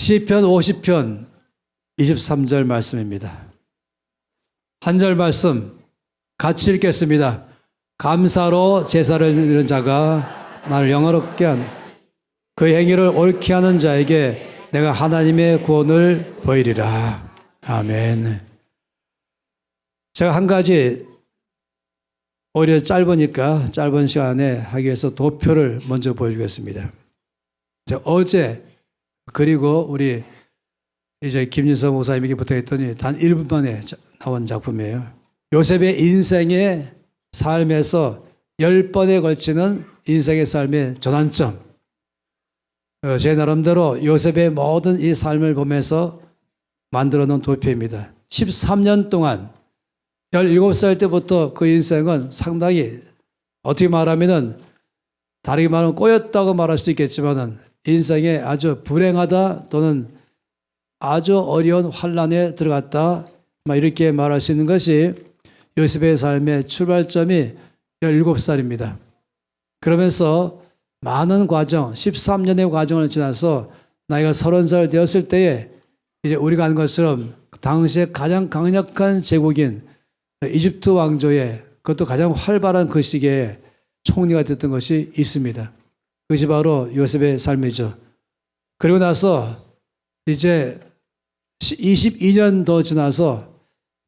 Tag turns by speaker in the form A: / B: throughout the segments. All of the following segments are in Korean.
A: 시편 50편 23절 말씀입니다. 한 절 말씀 같이 읽겠습니다. 감사로 제사를 드리는 자가 나를 영화롭게 한 그 행위를 옳게 하는 자에게 내가 하나님의 구원을 보이리라. 아멘. 제가 한 가지 오히려 짧으니까 짧은 시간에 하기 위해서 도표를 먼저 보여주겠습니다. 어제 그리고 우리 이제 김진성 목사님에게 부탁했더니 단 1분 만에 나온 작품이에요. 요셉의 인생의 삶에서 10번에 걸치는 인생의 삶의 전환점. 제 나름대로 요셉의 모든 이 삶을 보면서 만들어 놓은 도표입니다. 13년 동안 17살 때부터 그 인생은 상당히 어떻게 말하면은 다르게 말하면 꼬였다고 말할 수도 있겠지만은 인생에 아주 불행하다 또는 아주 어려운 환란에 들어갔다 이렇게 말할 수 있는 것이 요셉의 삶의 출발점이 17살입니다. 그러면서 많은 과정, 13년의 과정을 지나서 나이가 30살 되었을 때에 이제 우리가 아는 것처럼 당시에 가장 강력한 제국인 이집트 왕조의 그것도 가장 활발한 그 시기에 총리가 됐던 것이 있습니다. 그것이 바로 요셉의 삶이죠. 그리고 나서 이제 22년 더 지나서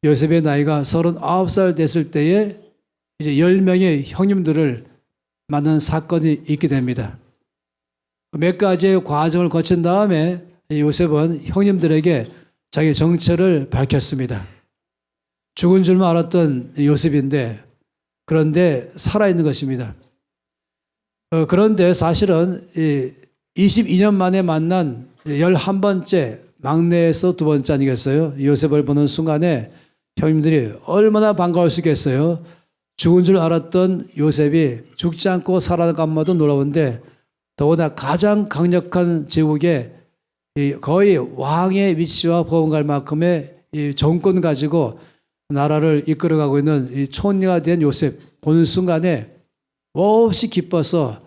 A: 요셉의 나이가 39살 됐을 때에 이제 10명의 형님들을 만난 사건이 있게 됩니다. 몇 가지의 과정을 거친 다음에 요셉은 형님들에게 자기 정체를 밝혔습니다. 죽은 줄만 알았던 요셉인데 그런데 살아있는 것입니다. 그런데 사실은 22년 만에 만난 11번째 막내에서 두 번째 아니겠어요? 요셉을 보는 순간에 형님들이 얼마나 반가울 수 있겠어요? 죽은 줄 알았던 요셉이 죽지 않고 살아난 것마도 놀라운데 더구나 가장 강력한 제국의 거의 왕의 위치와 보험갈 만큼의 이 정권 가지고 나라를 이끌어가고 있는 이 총리가 된 요셉 보는 순간에 몹시 기뻐서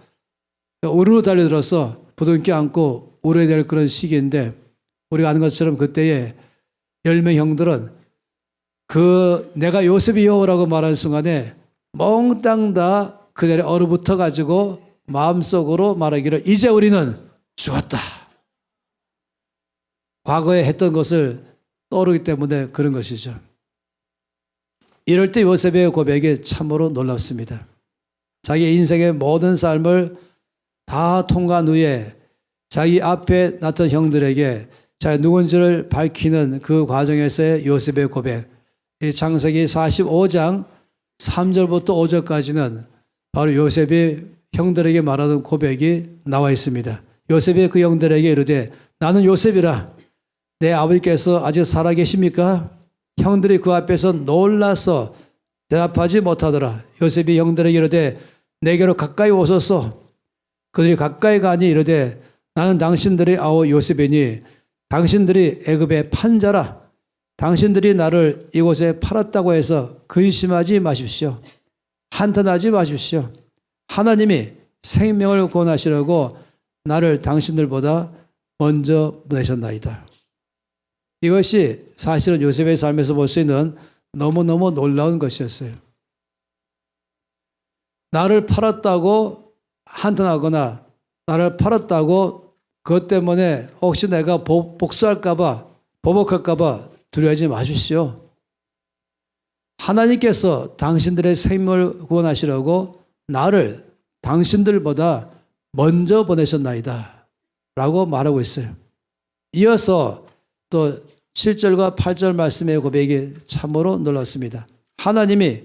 A: 우르르 달려들어서 부둥켜 안고 울어야 될 그런 시기인데 우리가 아는 것처럼 그때의 10명 형들은 내가 요셉이요라고 말하는 순간에 몽땅 다 그 자리에 얼어붙어 가지고 마음속으로 말하기를 이제 우리는 죽었다. 과거에 했던 것을 떠오르기 때문에 그런 것이죠. 이럴 때 요셉의 고백이 참으로 놀랍습니다. 자기 인생의 모든 삶을 다 통과한 후에 자기 앞에 나타난 형들에게 자기 누군지를 밝히는 그 과정에서의 요셉의 고백. 이 창세기 45장 3절부터 5절까지는 바로 요셉이 형들에게 말하는 고백이 나와 있습니다. 요셉이 그 형들에게 이르되 나는 요셉이라 내 아버지께서 아직 살아 계십니까? 형들이 그 앞에서 놀라서 대답하지 못하더라. 요셉이 형들에게 이르되 내게로 가까이 오소서. 그들이 가까이 가니 이르되 나는 당신들의 아우 요셉이니 당신들이 애굽의 판자라. 당신들이 나를 이곳에 팔았다고 해서 근심하지 마십시오. 한탄하지 마십시오. 하나님이 생명을 구원하시려고 나를 당신들보다 먼저 보내셨나이다. 이것이 사실은 요셉의 삶에서 볼 수 있는 너무너무 놀라운 것이었어요. 나를 팔았다고 한탄하거나 나를 팔았다고 그것 때문에 혹시 내가 복수할까봐 보복할까봐 두려워하지 마십시오. 하나님께서 당신들의 생명을 구원하시려고 나를 당신들보다 먼저 보내셨나이다 라고 말하고 있어요. 이어서 또 7절과 8절 말씀의 고백이 참으로 놀랍습니다. 하나님이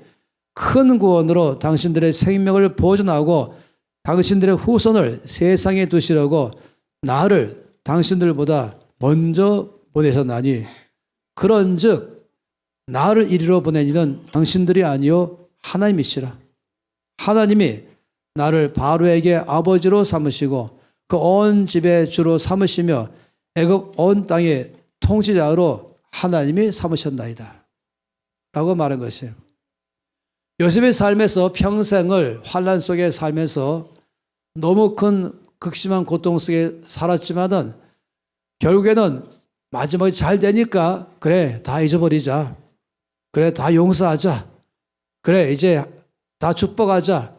A: 큰 구원으로 당신들의 생명을 보존하고 당신들의 후손을 세상에 두시려고 나를 당신들보다 먼저 보내셨나니 그런즉 나를 이리로 보낸 이는 당신들이 아니요 하나님이시라. 하나님이 나를 바로에게 아버지로 삼으시고 그 온 집의 주로 삼으시며 애굽 온 땅의 통치자로 하나님이 삼으셨나이다 라고 말한 것이에요. 요셉의 삶에서 평생을 환난 속에 살면서 너무 큰 극심한 고통 속에 살았지만은 결국에는 마지막에 잘 되니까 그래 다 잊어버리자. 그래 다 용서하자. 그래 이제 다 축복하자.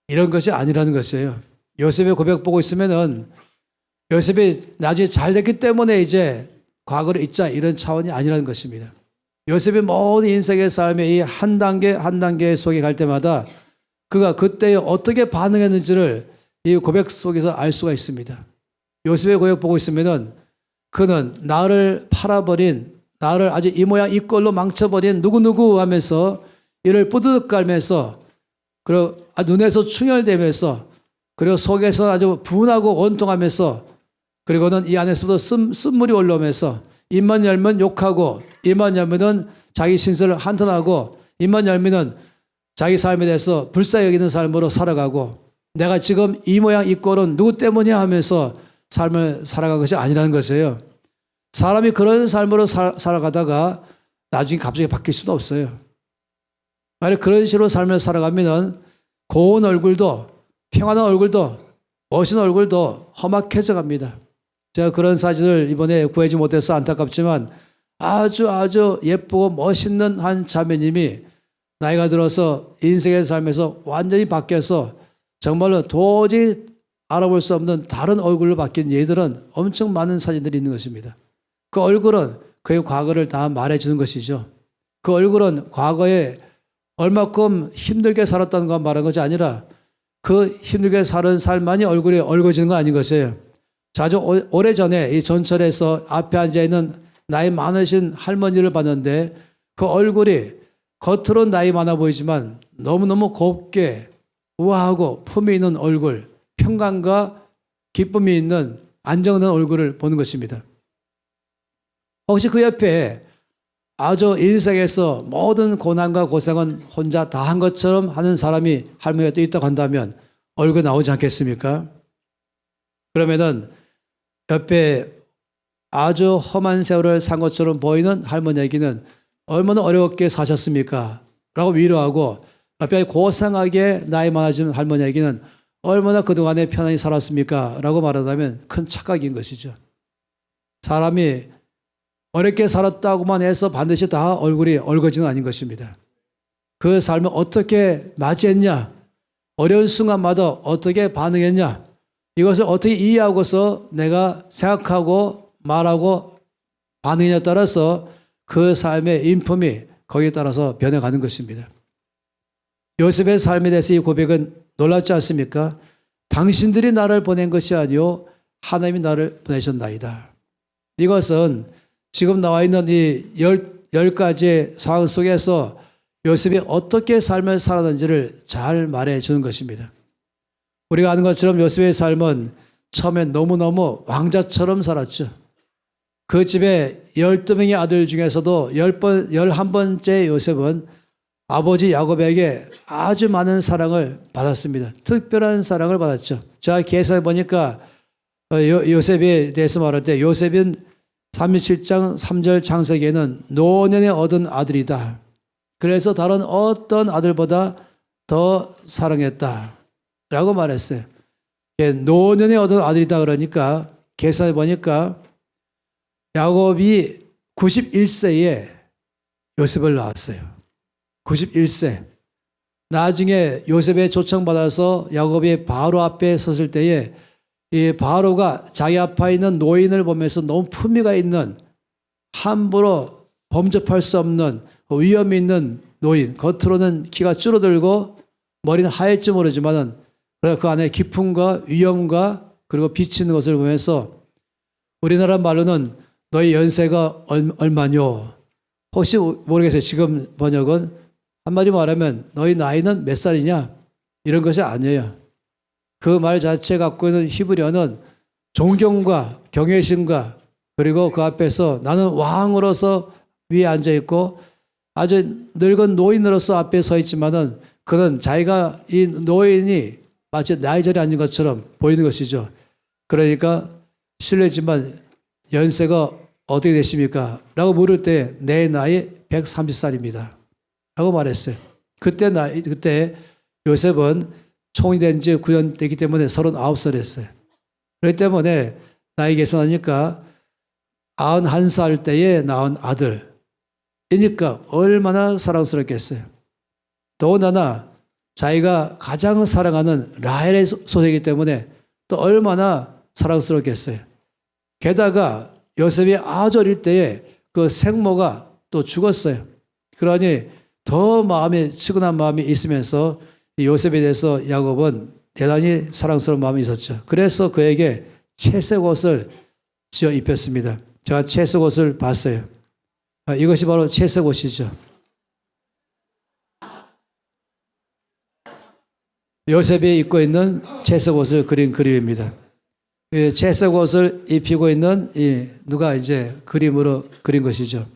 A: 이런 것이 아니라는 것이에요. 요셉의 고백 보고 있으면은 요셉이 나중에 잘 됐기 때문에 이제 과거를 잊자 이런 차원이 아니라는 것입니다. 요셉의 모든 인생의 삶의 이 한 단계 한 단계 속에 갈 때마다 그가 그때 어떻게 반응했는지를 이 고백 속에서 알 수가 있습니다. 요셉의 고백 보고 있으면은 그는 나를 팔아버린, 나를 아주 이 모양 이 꼴로 망쳐버린 누구누구 하면서 이를 뿌듯 깔면서 그리고 눈에서 충혈되면서 그리고 속에서 아주 분하고 원통하면서 그리고는 이 안에서부터 쓴물이 올라오면서 입만 열면 욕하고 입만 열면은 자기 신세를 한탄하고 입만 열면은 자기 삶에 대해서 불쌍히 여기는 삶으로 살아가고 내가 지금 이 모양 이 꼴은 누구 때문이야 하면서 삶을 살아간 것이 아니라는 것이에요. 사람이 그런 삶으로 살아가다가 나중에 갑자기 바뀔 수는 없어요. 만약 그런 식으로 삶을 살아가면 고운 얼굴도 평안한 얼굴도 멋있는 얼굴도 험악해져 갑니다. 제가 그런 사진을 이번에 구하지 못해서 안타깝지만 아주 예쁘고 멋있는 한 자매님이 나이가 들어서 인생의 삶에서 완전히 바뀌어서 정말로 도저히 알아볼 수 없는 다른 얼굴로 바뀐 예들은 엄청 많은 사진들이 있는 것입니다. 그 얼굴은 그의 과거를 다 말해주는 것이죠. 그 얼굴은 과거에 얼마큼 힘들게 살았다는 것 말하는 것이 아니라 그 힘들게 살은 삶만이 얼굴에 얽어지는 거 아닌 것이에요. 자주 오래전에 이 전철에서 앞에 앉아있는 나이 많으신 할머니를 봤는데 그 얼굴이 겉으로는 나이 많아 보이지만 너무너무 곱게 우아하고 품이 있는 얼굴, 평강과 기쁨이 있는 안정된 얼굴을 보는 것입니다. 혹시 그 옆에 아주 인생에서 모든 고난과 고생은 혼자 다 한 것처럼 하는 사람이 할머니가 또 있다고 한다면 얼굴 나오지 않겠습니까? 그러면은 옆에 아주 험한 세월을 산 것처럼 보이는 할머니에게는 얼마나 어렵게 사셨습니까? 라고 위로하고 옆에 고상하게 나이 많아진 할머니에게는 얼마나 그동안에 편안히 살았습니까? 라고 말한다면 큰 착각인 것이죠. 사람이 어렵게 살았다고만 해서 반드시 다 얼굴이 얽어지는 아닌 것입니다. 그 삶을 어떻게 맞이했냐? 어려운 순간마다 어떻게 반응했냐? 이것을 어떻게 이해하고서 내가 생각하고 말하고 반응에 따라서 그 삶의 인품이 거기에 따라서 변해가는 것입니다. 요셉의 삶에 대해서 이 고백은 놀랍지 않습니까? 당신들이 나를 보낸 것이 아니요 하나님이 나를 보내셨나이다. 이것은 지금 나와 있는 이 열 가지의 상황 속에서 요셉이 어떻게 삶을 살았는지를 잘 말해주는 것입니다. 우리가 아는 것처럼 요셉의 삶은 처음엔 너무너무 왕자처럼 살았죠. 그 집에 12명의 아들 중에서도 11번째 요셉은 아버지 야곱에게 아주 많은 사랑을 받았습니다. 특별한 사랑을 받았죠. 제가 계산해 보니까 요셉에 대해서 말할 때 요셉은 37장 3절 창세기에는 노년에 얻은 아들이다. 그래서 다른 어떤 아들보다 더 사랑했다. 라고 말했어요. 노년에 얻은 아들이다 그러니까 계산해 보니까 야곱이 91세에 요셉을 낳았어요. 91세. 나중에 요셉의 초청받아서 야곱이 바로 앞에 섰을 때에 이 바로가 자기 앞에 있는 노인을 보면서 너무 품위가 있는 함부로 범접할 수 없는 위험이 있는 노인, 겉으로는 키가 줄어들고 머리는 하얄지 모르지만은 그 안에 기품과 위엄과 그리고 비치는 것을 보면서 우리나라 말로는 너희 연세가 얼마뇨? 혹시 모르겠어요. 지금 번역은 한마디 말하면 너희 나이는 몇 살이냐? 이런 것이 아니에요. 그 말 자체 갖고 있는 히브리어는 존경과 경외심과 그리고 그 앞에서 나는 왕으로서 위에 앉아있고 아주 늙은 노인으로서 앞에 서 있지만은 그는 자기가 이 노인이 마치 나이 자리에 앉은 것처럼 보이는 것이죠. 그러니까 실례지만 연세가 어떻게 되십니까? 라고 물을 때 내 나이 130살입니다. 라고 말했어요. 그때 요셉은 총이 된 지 9년 되기 때문에 39살이었어요. 그렇기 때문에 나이 계산하니까 91살 때에 낳은 아들이니까 얼마나 사랑스럽겠어요. 더군다나 자기가 가장 사랑하는 라헬의 소생이기 때문에 또 얼마나 사랑스럽겠어요. 게다가 요셉이 아주 어릴 때에 그 생모가 또 죽었어요. 그러니 더 마음에 측은한 마음이 있으면서 요셉에 대해서 야곱은 대단히 사랑스러운 마음이 있었죠. 그래서 그에게 채색 옷을 지어 입혔습니다. 제가 채색 옷을 봤어요. 이것이 바로 채색 옷이죠. 요셉이 입고 있는 채색 옷을 그린 그림입니다. 채색 옷을 입히고 있는 누가 이제 그림으로 그린 것이죠.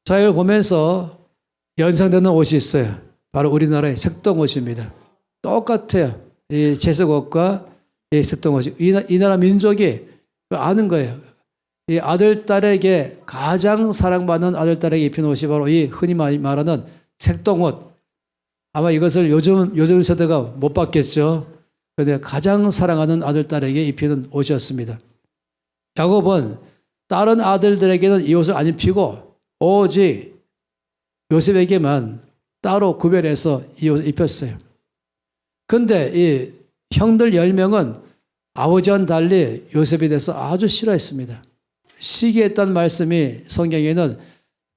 A: 자, 이걸 보면서 연상되는 옷이 있어요. 바로 우리나라의 색동옷입니다. 똑같아요. 이 채색 옷과 이 색동옷이. 이 나라 민족이 아는 거예요. 이 아들, 딸에게 가장 사랑받는 아들, 딸에게 입힌 옷이 바로 이 흔히 말하는 색동옷. 아마 이것을 요즘 세대가 못 봤겠죠. 그런데 가장 사랑하는 아들, 딸에게 입히는 옷이었습니다. 야곱은 다른 아들들에게는 이 옷을 안 입히고 오직 요셉에게만 따로 구별해서 이 옷을 입혔어요. 그런데 이 형들 10명은 아버지와는 달리 요셉에 대해서 아주 싫어했습니다. 시기했다는 말씀이 성경에는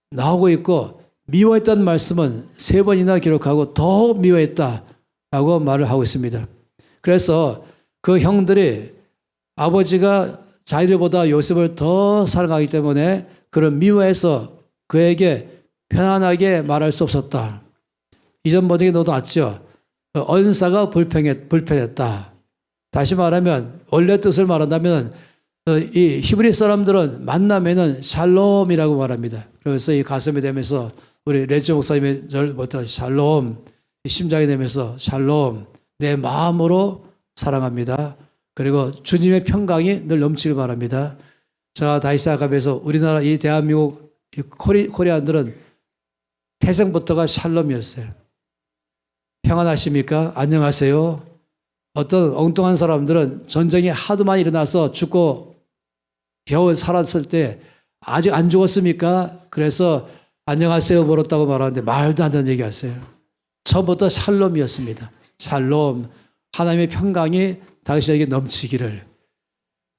A: 나오고 있고 미워했다는 말씀은 3번이나 기록하고 더 미워했다라고 말을 하고 있습니다. 그래서 그 형들이 아버지가 자기들보다 요셉을 더 사랑하기 때문에 그를 미워해서 그에게 편안하게 말할 수 없었다. 이전 번역에 너도 왔죠. 언사가 불편했다. 다시 말하면 원래 뜻을 말한다면 이 히브리 사람들은 만나면은 샬롬이라고 말합니다. 그래서 이 가슴에 대면서 우리 레즈 목사님의 절부터 샬롬, 심장에 대면서 샬롬, 내 마음으로 사랑합니다. 그리고 주님의 평강이 늘 넘치길 바랍니다. 자, 다시 시작하면서 우리나라 이 대한민국 코리안들은 태생부터가 샬롬이었어요. 평안하십니까? 안녕하세요. 어떤 엉뚱한 사람들은 전쟁이 하도 많이 일어나서 죽고 겨우 살았을 때 아직 안 죽었습니까? 그래서 안녕하세요 물었다고 말하는데 말도 안 되는 얘기 하세요. 처음부터 샬롬이었습니다. 샬롬, 하나님의 평강이 당신에게 넘치기를.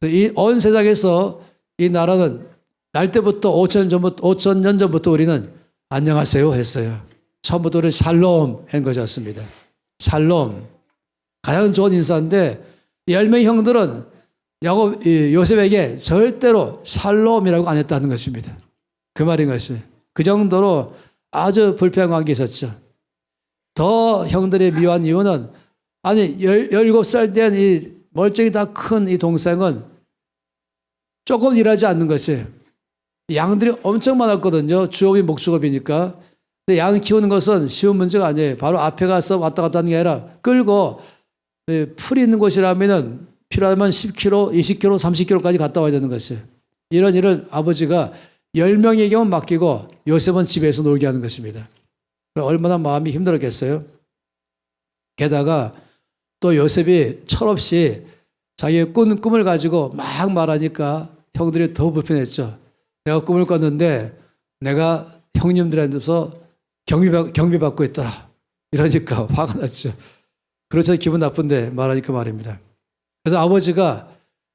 A: 이 온 세상에서 이 나라는 날 때부터 5천 년 전부터 우리는 안녕하세요 했어요. 처음부터 우리 샬롬 한 것이었습니다. 샬롬. 가장 좋은 인사인데 10명의 형들은 요셉에게 절대로 샬롬이라고 안 했다는 것입니다. 그 말인 것이. 그 정도로 아주 불평한 게 있었죠. 더 형들이 미워한 이유는 아니 17살 된 이 멀쩡히 다 큰 이 동생은 조금 일하지 않는 것이 양들이 엄청 많았거든요. 주업이 목주업이니까. 근데 양 키우는 것은 쉬운 문제가 아니에요. 바로 앞에 가서 왔다 갔다 하는 게 아니라 끌고 풀이 있는 곳이라면 필요하면 10km, 20km, 30km까지 갔다 와야 되는 것이에요. 이런 일을 아버지가 10명에게만 맡기고 요셉은 집에서 놀게 하는 것입니다. 얼마나 마음이 힘들었겠어요. 게다가 또 요셉이 철없이 자기의 꿈을 가지고 막 말하니까 형들이 더 불편했죠. 내가 꿈을 꿨는데 내가 형님들한테서 경비받고 있더라. 이러니까 화가 났죠. 그렇죠. 기분 나쁜데 말하니까 말입니다. 그래서 아버지가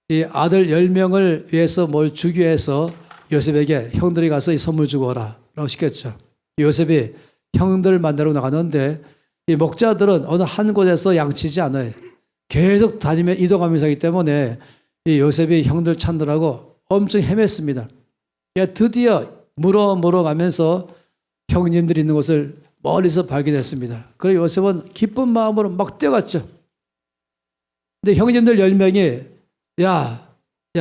A: 이 아들 10명을 위해서 뭘 주기 위해서 요셉에게 형들이 가서 이 선물 주고 오라 라고 시켰죠. 요셉이 형들을 만나러 나가는데 이 목자들은 어느 한 곳에서 양치지 않아요. 계속 이동하면서 하기 때문에 이 요셉이 형들 찾느라고 엄청 헤맸습니다. 드디어 물어가면서 형님들이 있는 곳을 멀리서 발견했습니다. 그래서 요셉은 기쁜 마음으로 막 뛰어갔죠. 근데 형님들 10명이 야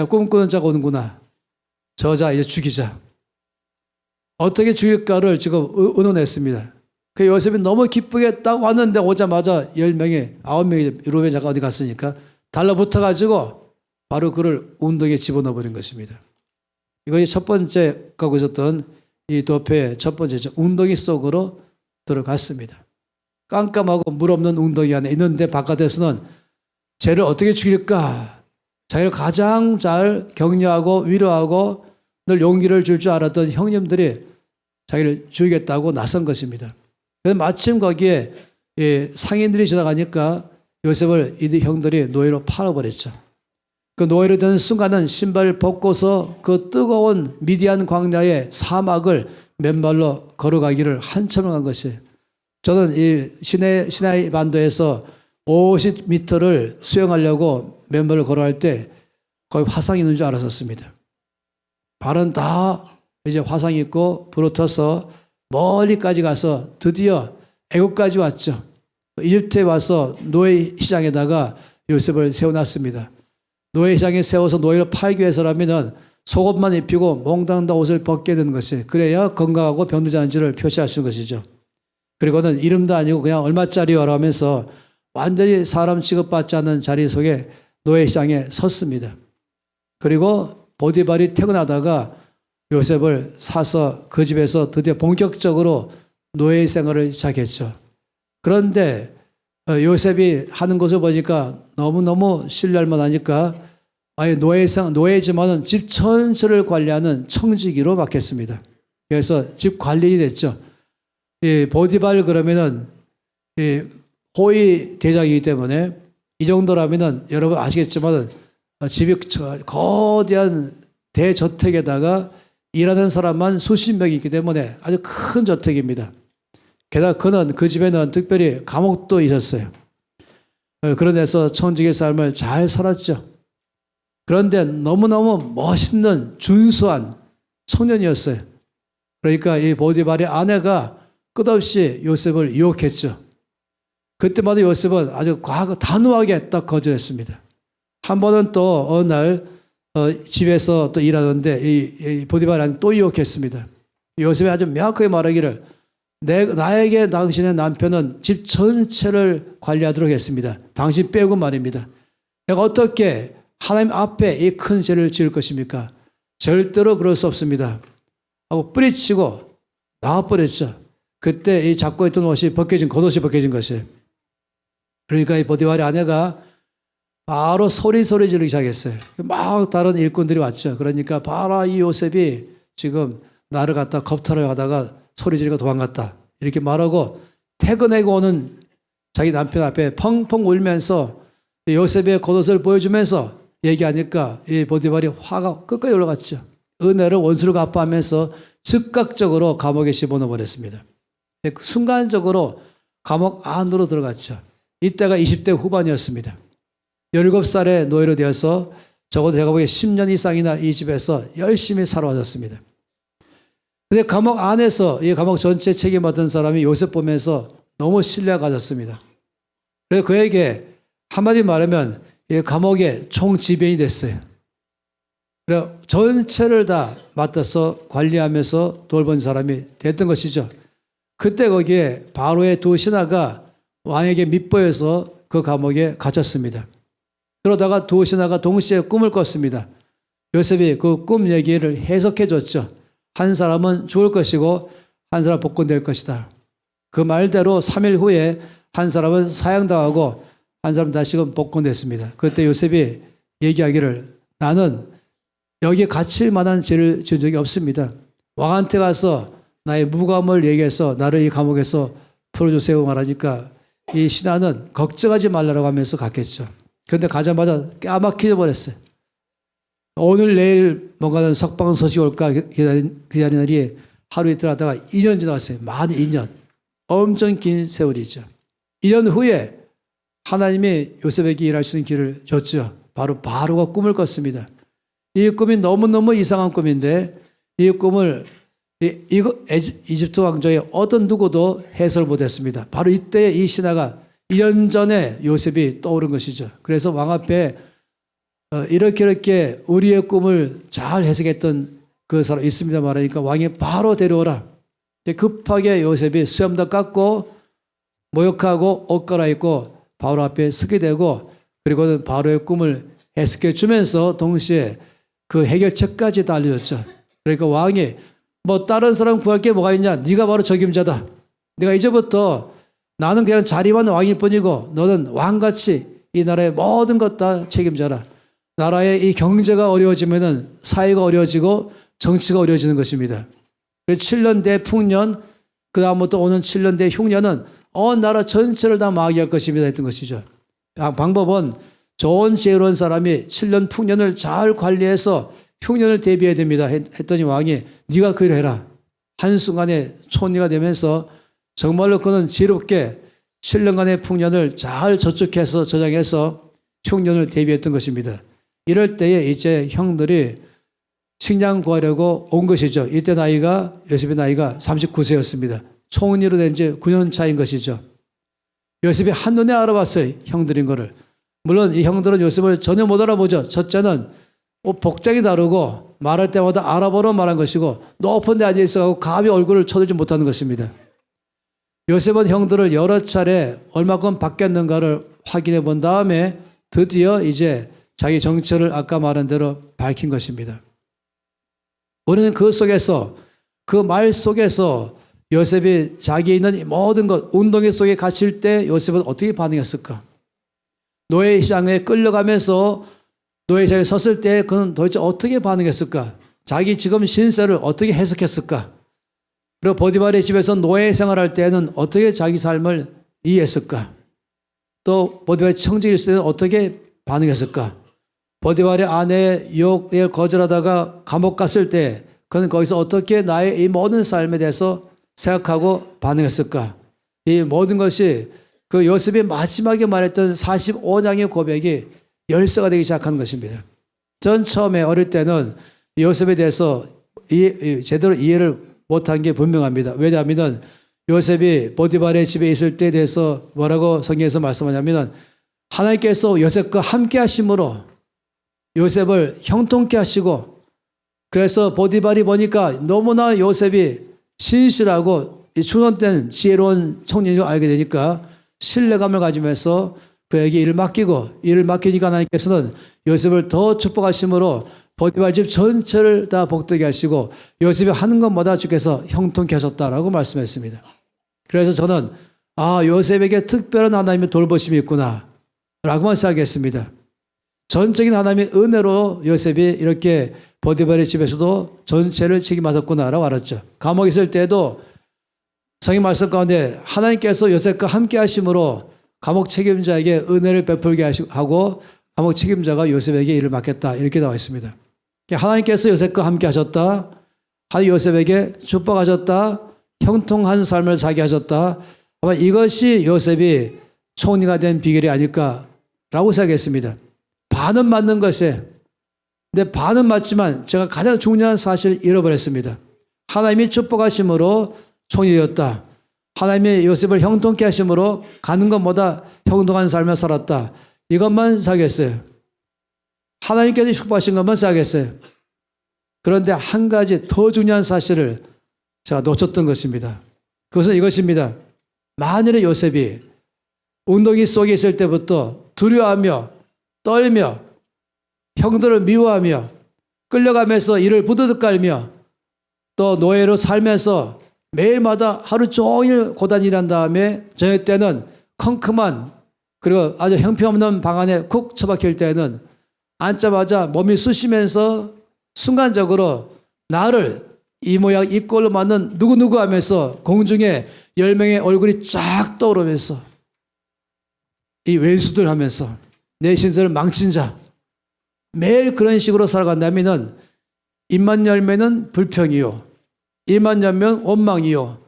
A: 꿈꾸는 자가 오는구나. 저 자 이제 죽이자. 어떻게 죽일까를 지금 의논했습니다. 그 요셉이 너무 기쁘게 딱 왔는데 오자마자 10명이 9명이 루벤 자가 어디 갔으니까 달라붙어가지고 바로 그를 운동에 집어넣어버린 것입니다. 이것이 첫 번째 갖고 있었던 이 도표의 첫 번째죠. 웅덩이 속으로 들어갔습니다. 깜깜하고 물 없는 웅덩이 안에 있는데 바깥에서는 쟤를 어떻게 죽일까? 자기를 가장 잘 격려하고 위로하고 늘 용기를 줄 줄 알았던 형님들이 자기를 죽이겠다고 나선 것입니다. 그래서 마침 거기에 상인들이 지나가니까 요셉을 이 형들이 노예로 팔아버렸죠. 그 노예로 되는 순간은 신발을 벗고서 그 뜨거운 미디안 광야의 사막을 맨발로 걸어가기를 한참을 간 것이에요. 저는 이 시나이 반도에서 50m를 수영하려고 맨발로 걸어갈 때 거의 화상이 있는 줄 알았었습니다. 발은 다 이제 화상이 있고 부러져서 멀리까지 가서 드디어 애국까지 왔죠. 이집트에 와서 노예 시장에다가 요셉을 세워놨습니다. 노예 시장에 세워서 노예를 팔기 위해서라면 속옷만 입히고 몽땅 옷을 벗게 되는 것이, 그래야 건강하고 병들지 않은지를 표시할 수 있는 것이죠. 그리고는 이름도 아니고 그냥 얼마짜리요라고 하면서 완전히 사람 취급받지 않는 자리 속에 노예 시장에 섰습니다. 그리고 보디발이 퇴근하다가 요셉을 사서 그 집에서 드디어 본격적으로 노예 생활을 시작했죠. 그런데 요셉이 하는 것을 보니까 너무너무 신뢰할 만하니까 노예지만은 집 전체를 관리하는 청지기로 맡겼습니다. 그래서 집 관리인이 됐죠. 이 보디발 그러면은 이 호위 대장이기 때문에 이 정도라면은 여러분 아시겠지만 집이 거대한 대저택에다가 일하는 사람만 수십 명이 있기 때문에 아주 큰 저택입니다. 게다가 그는 그 집에는 특별히 감옥도 있었어요. 그런 데서 청지기의 삶을 잘 살았죠. 그런데 너무너무 멋있는 준수한 청년이었어요. 그러니까 이 보디발의 아내가 끝없이 요셉을 유혹했죠. 그때마다 요셉은 아주 단호하게 딱 거절했습니다. 한 번은 또 어느 날 집에서 또 일하는데 이 보디발이 또 유혹했습니다. 요셉이 아주 명확하게 말하기를 나에게 당신의 남편은 집 전체를 관리하도록 했습니다. 당신 빼고 말입니다. 내가 어떻게 하나님 앞에 이 큰 죄를 지을 것입니까? 절대로 그럴 수 없습니다. 하고 뿌리치고 나와버렸죠. 그때 이 잡고 있던 겉옷이 벗겨진 것이에요. 그러니까 이 보디발의 아내가 바로 소리 지르기 시작했어요. 막 다른 일꾼들이 왔죠. 그러니까 바로 이 요셉이 지금 나를 갖다 겁탈을 하다가 소리 지르고 도망갔다, 이렇게 말하고 퇴근하고 오는 자기 남편 앞에 펑펑 울면서 요셉의 겉옷을 보여주면서 얘기하니까 이 보디발이 화가 끝까지 올라갔죠. 은혜를 원수로 갚아하면서 즉각적으로 감옥에 집어넣어 버렸습니다. 순간적으로 감옥 안으로 들어갔죠. 이때가 20대 후반이었습니다. 17살에 노예로 되어서 적어도 제가 보기에 10년 이상이나 이 집에서 열심히 살아왔었습니다. 그런데 감옥 안에서 이 감옥 전체 책임받은 사람이 요셉 보면서 너무 신뢰가 가졌습니다. 그래서 그에게 한마디 말하면 이 감옥의 총지배인이 됐어요. 그래서 전체를 다 맡아서 관리하면서 돌본 사람이 됐던 것이죠. 그때 거기에 바로의 두 신하가 왕에게 밑보여서 그 감옥에 갇혔습니다. 그러다가 두 신하가 동시에 꿈을 꿨습니다. 요셉이 그 꿈 얘기를 해석해 줬죠. 한 사람은 죽을 것이고 한 사람은 복권될 것이다. 그 말대로 3일 후에 한 사람은 사형당하고 한 사람은 다시금 복권됐습니다. 그때 요셉이 얘기하기를, 나는 여기에 갇힐 만한 죄를 지은 적이 없습니다. 왕한테 가서 나의 무감을 얘기해서 나를 이 감옥에서 풀어주세요 말하니까 이 신하는 걱정하지 말라고 하면서 갔겠죠. 그런데 가자마자 까맣게 버렸어요. 오늘 내일 뭔가 석방 소식이 올까 기다리는 날이 하루 이틀 하다가 2년 지났어요. 만 2년. 엄청 긴 세월이죠. 2년 후에 하나님이 요셉에게 일할 수 있는 길을 줬죠. 바로 바로가 꿈을 꿨습니다. 이 꿈이 너무너무 이상한 꿈인데 이 꿈을 이집트 왕조의 어떤 누구도 해석을 못했습니다. 바로 이때 이 신하가 2년 전에 요셉이 떠오른 것이죠. 그래서 왕 앞에 이렇게 우리의 꿈을 잘 해석했던 그 사람 있습니다 말하니까 왕이 바로 데려오라. 급하게 요셉이 수염도 깎고 모욕하고 옷 갈아입고 바로 앞에 서게 되고, 그리고는 바로의 꿈을 해석해 주면서 동시에 그 해결책까지 다 알려줬죠. 그러니까 왕이 뭐 다른 사람 구할 게 뭐가 있냐? 네가 바로 적임자다. 네가 이제부터 나는 그냥 자리만 왕일 뿐이고 너는 왕같이 이 나라의 모든 것 다 책임져라. 나라의 이 경제가 어려워지면은 사회가 어려워지고 정치가 어려워지는 것입니다. 7년 대풍년, 그 다음부터 오는 7년 대흉년은 온 나라 전체를 다 망하게 할 것입니다 했던 것이죠. 방법은 좋은 지혜로운 사람이 7년 풍년을 잘 관리해서 흉년을 대비해야 됩니다 했더니 왕이 네가 그 일을 해라. 한순간에 총리가 되면서 정말로 그는 지혜롭게 7년간의 풍년을 잘 저축해서 저장해서 흉년을 대비했던 것입니다. 이럴 때에 이제 형들이 식량 구하려고 온 것이죠. 이때 요셉의 나이가 39세였습니다. 총리로 된 지 9년 차인 것이죠. 요셉이 한눈에 알아봤어요. 형들인 거를. 물론 이 형들은 요셉을 전혀 못 알아보죠. 첫째는 복장이 다르고 말할 때마다 알아보러 말한 것이고 높은 데 앉아 있어가지고 감히 얼굴을 쳐다보지 못하는 것입니다. 요셉은 형들을 여러 차례 얼마큼 바뀌었는가를 확인해 본 다음에 드디어 이제 자기 정체를 아까 말한 대로 밝힌 것입니다. 우리는 그 속에서, 그 말 속에서 요셉이 자기 있는 이 모든 것, 운동회 속에 갇힐 때 요셉은 어떻게 반응했을까? 노예시장에 끌려가면서 노예시장에 섰을 때 그는 도대체 어떻게 반응했을까? 자기 지금 신세를 어떻게 해석했을까? 그리고 보디발의 집에서 노예 생활할 때는 어떻게 자기 삶을 이해했을까? 또 보디발의 청직이 있을 때는 어떻게 반응했을까? 보디발의 아내의 유혹에 거절하다가 감옥 갔을 때 그는 거기서 어떻게 나의 이 모든 삶에 대해서 생각하고 반응했을까? 이 모든 것이 그 요셉이 마지막에 말했던 45장의 고백이 열쇠가 되기 시작하는 것입니다. 전 처음에 어릴 때는 요셉에 대해서 제대로 이해를 못한 게 분명합니다. 왜냐하면 요셉이 보디발의 집에 있을 때에 대해서 뭐라고 성경에서 말씀하냐면 하나님께서 요셉과 함께 하심으로 요셉을 형통케 하시고 그래서 보디발이 보니까 너무나 요셉이 신실하고 충성된 지혜로운 청년인 줄 알게 되니까 신뢰감을 가지면서 그에게 일을 맡기고 일을 맡기니까 하나님께서는 요셉을 더 축복하심으로 보디발 집 전체를 다 복되게 하시고 요셉이 하는 것마다 주께서 형통케 하셨다라고 말씀했습니다. 그래서 저는 요셉에게 특별한 하나님의 돌보심이 있구나 라고만 생각했습니다. 전적인 하나님의 은혜로 요셉이 이렇게 보디발의 집에서도 전체를 책임하셨구나 라고 알았죠. 감옥에 있을 때도 성경 말씀 가운데 하나님께서 요셉과 함께 하심으로 감옥 책임자에게 은혜를 베풀게 하고 감옥 책임자가 요셉에게 일을 맡겼다 이렇게 나와 있습니다. 하나님께서 요셉과 함께 하셨다. 요셉에게 축복하셨다. 형통한 삶을 살게 하셨다. 아마 이것이 요셉이 총리가 된 비결이 아닐까라고 생각했습니다. 반은 맞는 것에 근데 반은 맞지만 제가 가장 중요한 사실을 잃어버렸습니다. 하나님이 축복하심으로 총리되었다. 하나님이 요셉을 형통케 하심으로 가는 것보다 형통한 삶을 살았다. 이것만 생각했어요. 하나님께서 축복하신 것만 생각했어요. 그런데 한 가지 더 중요한 사실을 제가 놓쳤던 것입니다. 그것은 이것입니다. 만일에 요셉이 운동이 속에 있을 때부터 두려워하며 떨며 형들을 미워하며 끌려가면서 이를 부드득 깔며 또 노예로 살면서 매일마다 하루 종일 고단히 일한 다음에 저녁 때는 컴컴한 그리고 아주 형편없는 방 안에 쿡 처박힐 때는 앉자마자 몸이 쑤시면서 순간적으로 나를 이 모양 이 꼴로 맞는 누구누구 하면서 공중에 10명의 얼굴이 쫙 떠오르면서 이 왼수들 하면서 내 신세를 망친 자 매일 그런 식으로 살아간다면 입만 열면은 불평이요 입만 열면 원망이요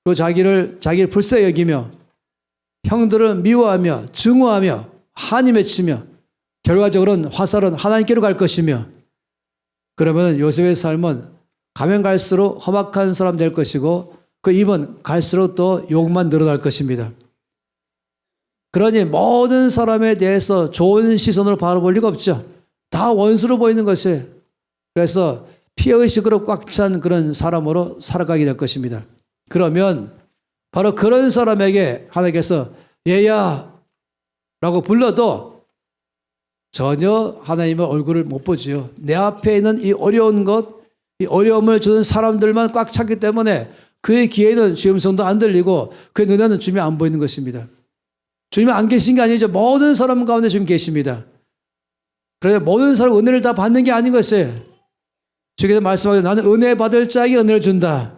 A: 그리고 자기를 불쌍히 여기며 형들을 미워하며 증오하며 한이 맺히며 결과적으로는 화살은 하나님께로 갈 것이며 그러면 요셉의 삶은 가면 갈수록 험악한 사람 될 것이고 그 입은 갈수록 또 욕만 늘어날 것입니다. 그러니 모든 사람에 대해서 좋은 시선으로 바라볼 리가 없죠. 다 원수로 보이는 것이에요. 그래서 피해의식으로 꽉 찬 그런 사람으로 살아가게 될 것입니다. 그러면 바로 그런 사람에게 하나님께서 얘야 라고 불러도 전혀 하나님의 얼굴을 못 보지요. 내 앞에 있는 이 어려운 것, 이 어려움을 주는 사람들만 꽉 찼기 때문에 그의 귀에는 주의 음성도 안 들리고 그의 눈에는 주님이 안 보이는 것입니다. 주님이 안 계신 게 아니죠. 모든 사람 가운데 주님 계십니다. 그런데 모든 사람 은혜를 다 받는 게 아닌 것이에요. 주께서 말씀하기를 나는 은혜 받을 자에게 은혜를 준다.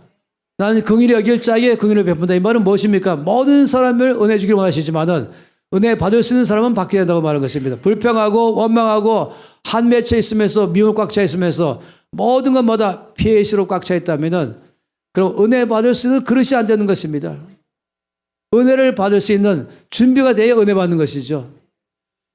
A: 나는 긍휼히 여길 자에게 긍휼을 베푼다. 이 말은 무엇입니까? 모든 사람을 은혜 주기를 원하시지만은 은혜 받을 수 있는 사람은 받게 된다고 말하는 것입니다. 불평하고 원망하고 한 맺혀 있으면서 미움을 꽉 차 있으면서 모든 것마다 피해의식으로 꽉 차 있다면은 그럼 은혜 받을 수 있는 그릇이 안 되는 것입니다. 은혜를 받을 수 있는 준비가 돼야 은혜 받는 것이죠.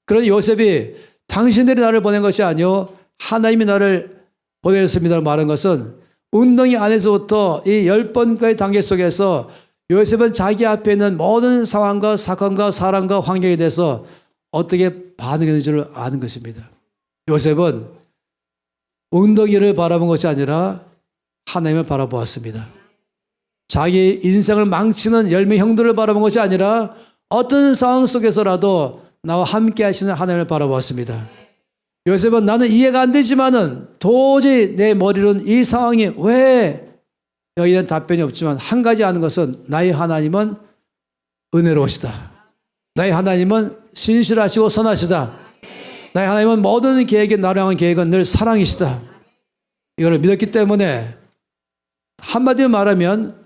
A: 그런 요셉이 당신들이 나를 보낸 것이 아니요 하나님이 나를 보내셨습니다라고 말한 것은 운동이 안에서부터 이 10번까지 단계 속에서 요셉은 자기 앞에 있는 모든 상황과 사건과 사람과 환경에 대해서 어떻게 반응했는지를 아는 것입니다. 요셉은 웅덩이를 바라본 것이 아니라 하나님을 바라보았습니다. 자기 인생을 망치는 10명 형들을 바라본 것이 아니라 어떤 상황 속에서라도 나와 함께 하시는 하나님을 바라보았습니다. 요셉은 나는 이해가 안 되지만은 도저히 내 머리로는 이 상황이 왜 여기는 답변이 없지만 한 가지 아는 것은 나의 하나님은 은혜로우시다. 나의 하나님은 신실하시고 선하시다. 나의 하나님은 모든 계획에 나를 향한 계획은 늘 사랑이시다. 이걸 믿었기 때문에 한마디로 말하면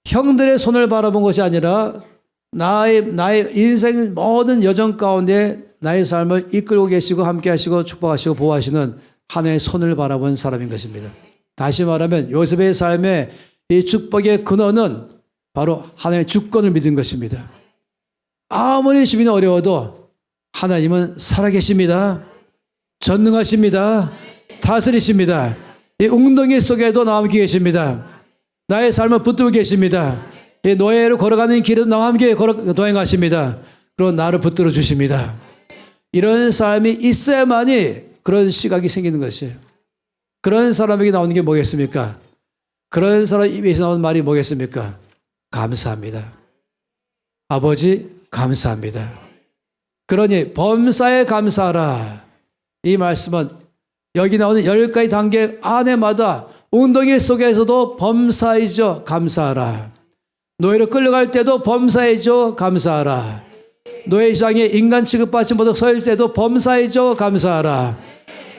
A: 형들의 손을 바라본 것이 아니라 나의 인생 모든 여정 가운데 나의 삶을 이끌고 계시고 함께 하시고 축복하시고 보호하시는 하나님의 손을 바라본 사람인 것입니다. 다시 말하면 요셉의 삶의 이 축복의 근원은 바로 하나님의 주권을 믿은 것입니다. 아무리 주변이 어려워도 하나님은 살아계십니다. 전능하십니다. 다스리십니다. 이 웅덩이 속에도 나와 함께 계십니다. 나의 삶을 붙들고 계십니다. 이 노예로 걸어가는 길에도 나와 함께 도행하십니다. 그리고 나를 붙들어 주십니다. 이런 삶이 있어야만이 그런 시각이 생기는 것이에요. 그런 사람에게 나오는 게 뭐겠습니까? 그런 사람 입에서 나오는 말이 뭐겠습니까? 감사합니다. 아버지 감사합니다. 그러니 범사에 감사하라. 이 말씀은 여기 나오는 10가지 단계 안에마다 웅덩이 속에서도 범사이죠. 감사하라. 노예로 끌려갈 때도 범사이죠. 감사하라. 노예 시장에 인간 취급받지 못하고 서 있을 때도 범사이죠. 감사하라.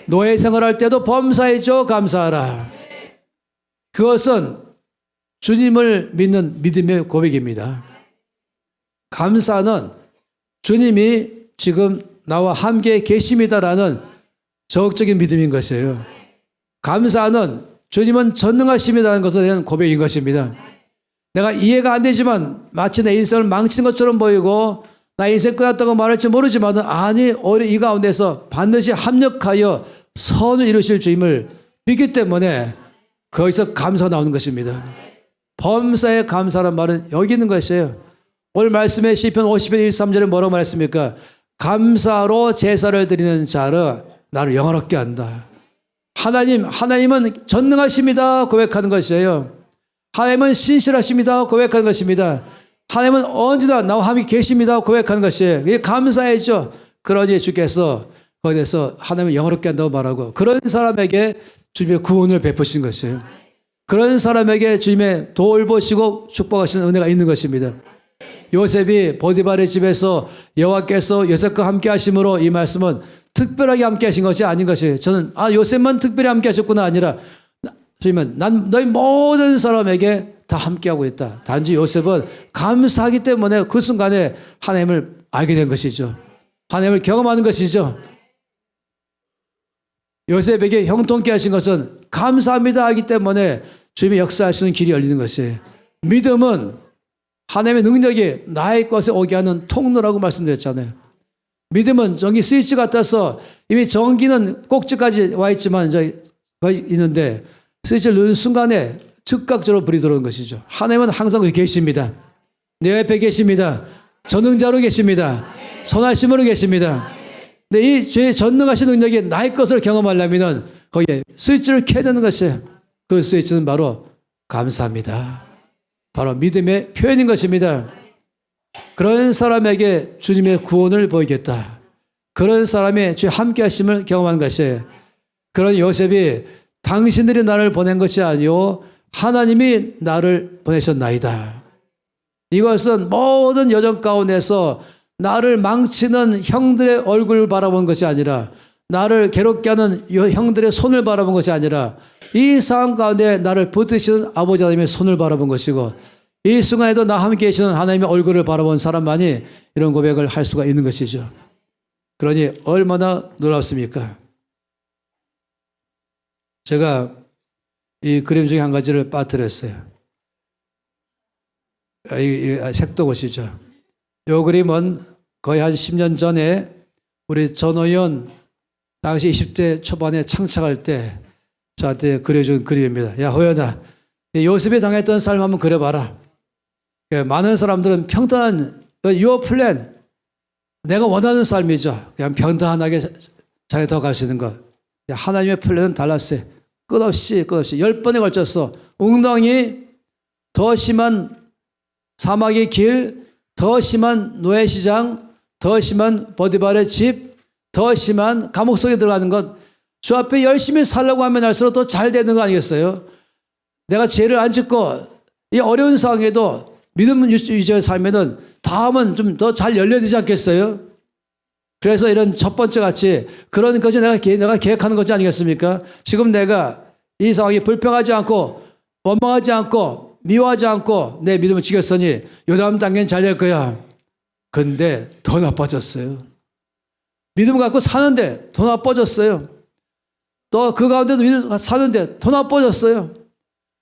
A: 노예 생활할 때도 범사이죠. 감사하라. 그것은 주님을 믿는 믿음의 고백입니다. 감사는 주님이 지금 나와 함께 계십니다라는 적극적인 믿음인 것이에요. 감사는 주님은 전능하십니다라는 것에 대한 고백인 것입니다. 내가 이해가 안 되지만 마치 내 인생을 망친 것처럼 보이고 나 인생 끝났다고 말할지 모르지만 아니 오히려 이 가운데서 반드시 합력하여 선을 이루실 주님을 믿기 때문에 거기서 감사가 나오는 것입니다. 범사에 감사란 말은 여기 있는 것이에요. 오늘 말씀에 시편 50편 13절에 뭐라고 말했습니까? 감사로 제사를 드리는 자를 나를 영화롭게 한다. 하나님은 전능하십니다 고백하는 것이에요. 하나님은 신실하십니다 고백하는 것입니다. 하나님은 언제나 나와 함께 계십니다 고백하는 것이에요. 이게 감사해죠. 그러니 주께서 거기에서 하나님을 영화롭게 한다고 말하고 그런 사람에게 주님의 구원을 베푸신 것이에요. 그런 사람에게 주님의 돌보시고 축복하시는 은혜가 있는 것입니다. 요셉이 보디발의 집에서 여호와께서 요셉과 함께 하심으로 이 말씀은 특별하게 함께 하신 것이 아닌 것이에요. 저는 요셉만 특별히 함께 하셨구나 아니라 주님은 난 너희 모든 사람에게 다 함께하고 있다. 단지 요셉은 감사하기 때문에 그 순간에 하나님을 알게 된 것이죠. 하나님을 경험하는 것이죠. 요셉에게 형통케 하신 것은 감사합니다 하기 때문에 주님의 역사하시는 길이 열리는 것이에요. 믿음은 하나님의 능력이 나의 것에 오게 하는 통로라고 말씀드렸잖아요. 믿음은 전기 스위치 같아서 이미 전기는 꼭지까지 와 있지만 거기 있는데 스위치를 누른 순간에 즉각적으로 불이 들어오는 것이죠. 하나님은 항상 거기 계십니다. 내 옆에 계십니다. 전능자로 계십니다. 선하심으로 계십니다. 근데 이 죄의 전능하신 능력이 나의 것을 경험하려면 거기에 스위치를 켜야 되는 것이에요. 그 스위치는 바로 감사합니다. 바로 믿음의 표현인 것입니다. 그런 사람에게 주님의 구원을 보이겠다. 그런 사람의 주의 함께 하심을 경험하는 것이에요. 그런 요셉이 당신들이 나를 보낸 것이 아니요 하나님이 나를 보내셨나이다. 이것은 모든 여정 가운데서 나를 망치는 형들의 얼굴을 바라본 것이 아니라 나를 괴롭게 하는 형들의 손을 바라본 것이 아니라 이 상황 가운데 나를 붙드시는 아버지 하나님의 손을 바라본 것이고 이 순간에도 나 함께 계시는 하나님의 얼굴을 바라본 사람만이 이런 고백을 할 수가 있는 것이죠. 그러니 얼마나 놀랍습니까? 제가 이 그림 중에 한 가지를 빠뜨렸어요. 이 색도 보시죠. 이 그림은 거의 한 10년 전에 우리 전 의원 당시 20대 초반에 창작할 때 저한테 그려준 그림입니다. 야, 호연아, 요셉이 당했던 삶 한번 그려봐라. 많은 사람들은 평탄한 your plan, 내가 원하는 삶이죠. 그냥 평탄하게 잘 더 갈 수 있는 것. 하나님의 플랜은 달랐어요. 끝없이 10번에 걸쳐서 웅덩이, 더 심한 사막의 길, 더 심한 노예시장, 더 심한 버디발의 집, 더 심한 감옥 속에 들어가는 것. 주 앞에 열심히 살려고 하면 할수록 더 잘 되는 거 아니겠어요? 내가 죄를 안 짓고 이 어려운 상황에도 믿음 유지의 삶에는 다음은 좀 더 잘 열려야 되지 않겠어요? 그래서 이런 첫 번째 같이 그런 것이 내가 계획하는 것이 아니겠습니까? 지금 내가 이 상황이 불평하지 않고 원망하지 않고 미워하지 않고 내 믿음을 지켰으니 요 다음 단계는 잘 될 거야. 근데 더 나빠졌어요. 믿음 갖고 사는데 더 나빠졌어요. 또 그 가운데도 믿음 사는데 더 나빠졌어요.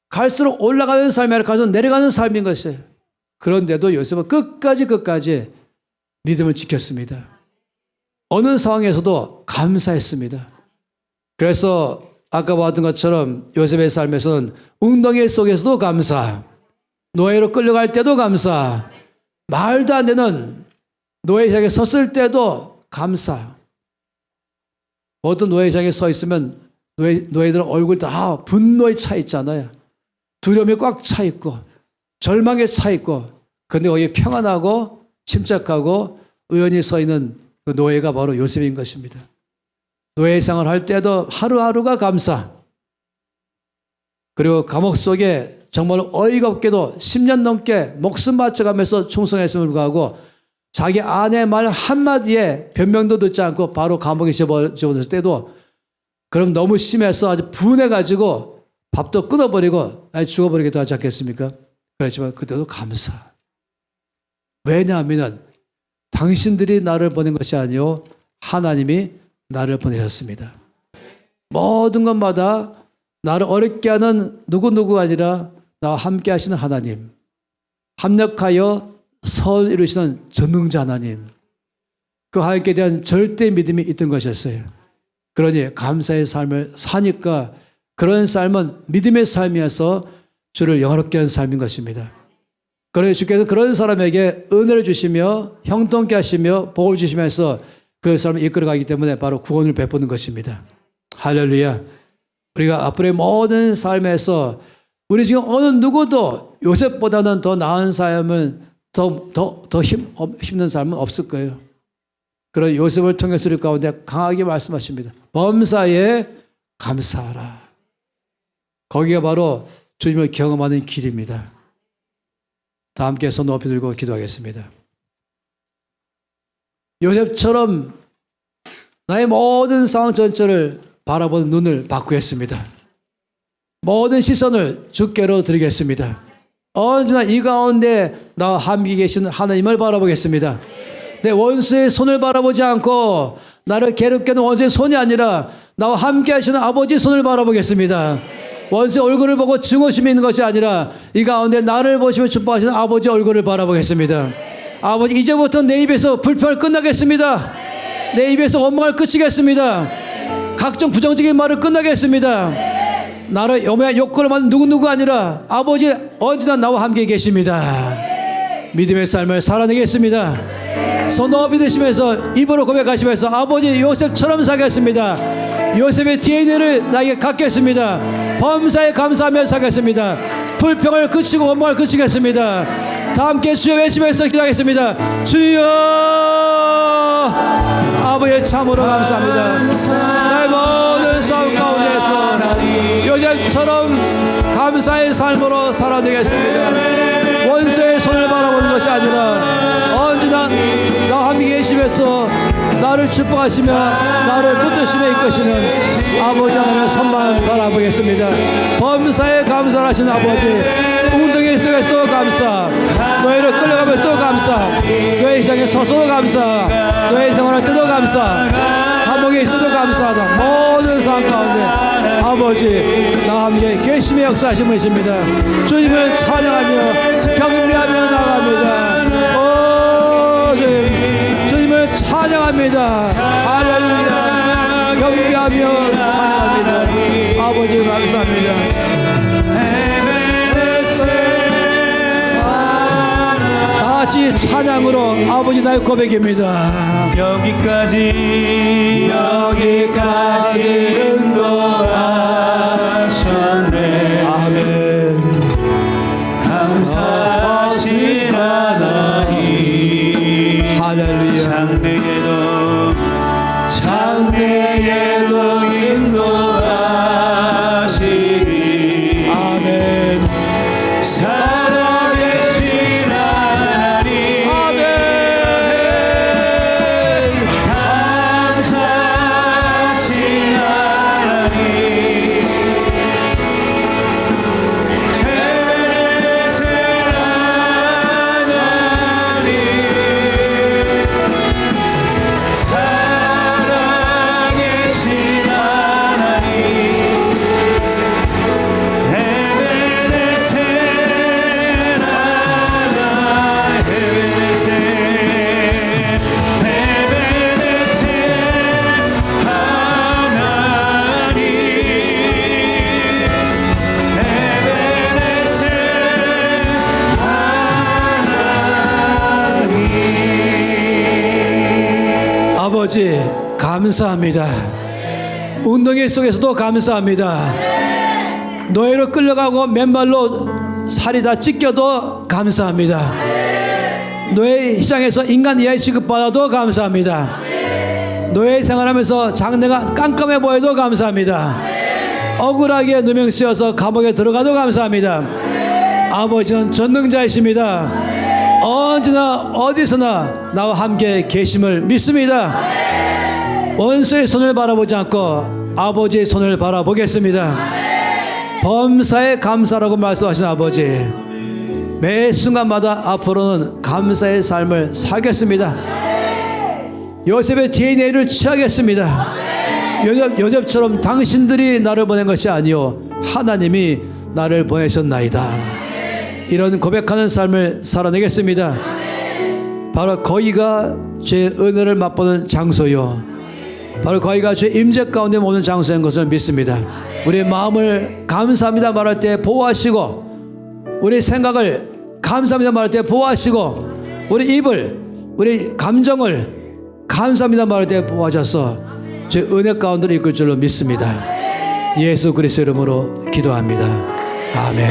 A: 갈수록 올라가는 삶이 아니라 갈수록 내려가는 삶인 것이에요. 그런데도 요셉은 끝까지 믿음을 지켰습니다. 어느 상황에서도 감사했습니다. 그래서 아까 봤던 것처럼 요셉의 삶에서는 웅덩이 속에서도 감사, 노예로 끌려갈 때도 감사, 말도 안 되는 노예장에 섰을 때도 감사. 모든 노예장에 서 있으면 노예들은 얼굴 다 분노에 차 있잖아요. 두려움이 꽉 차 있고 절망에 차 있고, 근데 거기에 평안하고 침착하고 의연히 서 있는 그 노예가 바로 요셉인 것입니다. 노예상을 할 때도 하루하루가 감사. 그리고 감옥 속에 정말 어이가 없게도 10년 넘게 목숨 바쳐가면서 충성했음을 불구하고 자기 아내 말 한마디에 변명도 듣지 않고 바로 감옥에 집어넣을 때도 그럼 너무 심해서 아주 분해가지고 밥도 끊어버리고 죽어버리기도 하지 않겠습니까? 그렇지만 그때도 감사. 왜냐하면 당신들이 나를 보낸 것이 아니요 하나님이 나를 보내셨습니다. 모든 것마다 나를 어렵게 하는 누구누구가 아니라 나와 함께 하시는 하나님, 합력하여 선 이루시는 전능자 하나님, 그 하나님께 대한 절대 믿음이 있던 것이었어요. 그러니 감사의 삶을 사니까 그런 삶은 믿음의 삶이어서 주를 영화롭게 하는 삶인 것입니다. 그러니 주께서 그런 사람에게 은혜를 주시며 형통케 하시며 복을 주시면서 그 사람을 이끌어가기 때문에 바로 구원을 베푸는 것입니다. 할렐루야. 우리가 앞으로의 모든 삶에서 우리 지금 어느 누구도 요셉보다는 더 나은 삶은 더 힘든 삶은 없을 거예요. 그런 요셉을 통해서 우리 가운데 강하게 말씀하십니다. 범사에 감사하라. 거기가 바로 주님을 경험하는 길입니다. 다 함께 손 높이 들고 기도하겠습니다. 요셉처럼 나의 모든 상황 전체를 바라보는 눈을 바꾸겠습니다. 모든 시선을 주께로 드리겠습니다. 언제나 이 가운데 나와 함께 계신 하나님을 바라보겠습니다. 내 원수의 손을 바라보지 않고 나를 괴롭게 하는 원수의 손이 아니라 나와 함께 하시는 아버지의 손을 바라보겠습니다. 원수의 얼굴을 보고 증오심이 있는 것이 아니라 이 가운데 나를 보시며 축복하시는 아버지의 얼굴을 바라보겠습니다. 아버지, 이제부터 내 입에서 불평을 끝나겠습니다. 내 입에서 원망을 끝이겠습니다. 각종 부정적인 말을 끝나겠습니다. 나를 욕구를 만든 누구누구 아니라 아버지 언제나 나와 함께 계십니다. 믿음의 삶을 살아내겠습니다. 손 높이 드시면서 입으로 고백하시면서 아버지 요셉처럼 살겠습니다. 요셉의 DNA를 나에게 갖겠습니다. 범사에 감사하며 살겠습니다. 불평을 그치고 원망을 그치겠습니다. 다 함께 주여 외치면서 기도하겠습니다. 주여, 아버지 참으로 감사합니다. 나의 모든 싸움 가운데서 요셉처럼 감사의 삶으로 살아내겠습니다. 원수의 손을 바라보는 것이 아니라 언제나 나와 함께 계시면서 나를 축복하시며 나를 붙드시며 이끄시는 아버지 하나님의 손만 바라보겠습니다. 범사에 감사하신 아버지, 웅덩이 속에서도 감사, 너희를 끌려가면서도 감사, 너희 이상에 서서도 감사, 너희 생활할 때도 감사, 감옥에 있어도 감사하다. 모든 상황 가운데 아버지 나와 함께 계심의 역사하신 분이십니다. 주님을 찬양하며 경배하며 나갑니다. 주님을 찬양합니다. 할렐루야. 경배하며 찬양합니다. 아버지 감사합니다. 다같이 찬양으로 아버지 나의 고백입니다.
B: 여기까지 인도하셨네.
A: 아멘.
B: 감사하신 하나님,
A: 할렐루야.
B: 장래에도 인도하시리.
A: 아멘.
B: 살아계신 하나님,
A: 아멘.
B: 감사하신 하나님, 에베네셀 하나님, 살아계신 하나님, 에베네셀 하나님, 에베네셀 하나님,
A: 아버지 감사합니다. 웅덩이 속에서도 감사합니다. 노예로 끌려가고 맨발로 살이 다 찢겨도 감사합니다. 노예 시장에서 인간 이하의 취급받아도 감사합니다. 노예 생활하면서 장래가 깜깜해 보여도 감사합니다. 억울하게 누명 쓰여서 감옥에 들어가도 감사합니다. 아버지는 전능자이십니다. 언제나 어디서나 나와 함께 계심을 믿습니다. 원수의 손을 바라보지 않고 아버지의 손을 바라보겠습니다. 범사에 감사라고 말씀하신 아버지, 매 순간마다 앞으로는 감사의 삶을 살겠습니다. 요셉의 DNA를 취하겠습니다. 요셉처럼 당신들이 나를 보낸 것이 아니요 하나님이 나를 보내셨나이다. 이런 고백하는 삶을 살아내겠습니다. 바로 거기가 죄의 은혜를 맛보는 장소요, 바로 거기가 죄의 임재 가운데 모는 장소인 것을 믿습니다. 우리의 마음을 감사합니다 말할 때 보호하시고, 우리 생각을 감사합니다 말할 때 보호하시고, 우리 입을, 우리 감정을 감사합니다 말할 때 보호하셔서 죄의 은혜 가운데로 이끌 줄로 믿습니다. 예수 그리스도 이름으로 기도합니다. 아멘.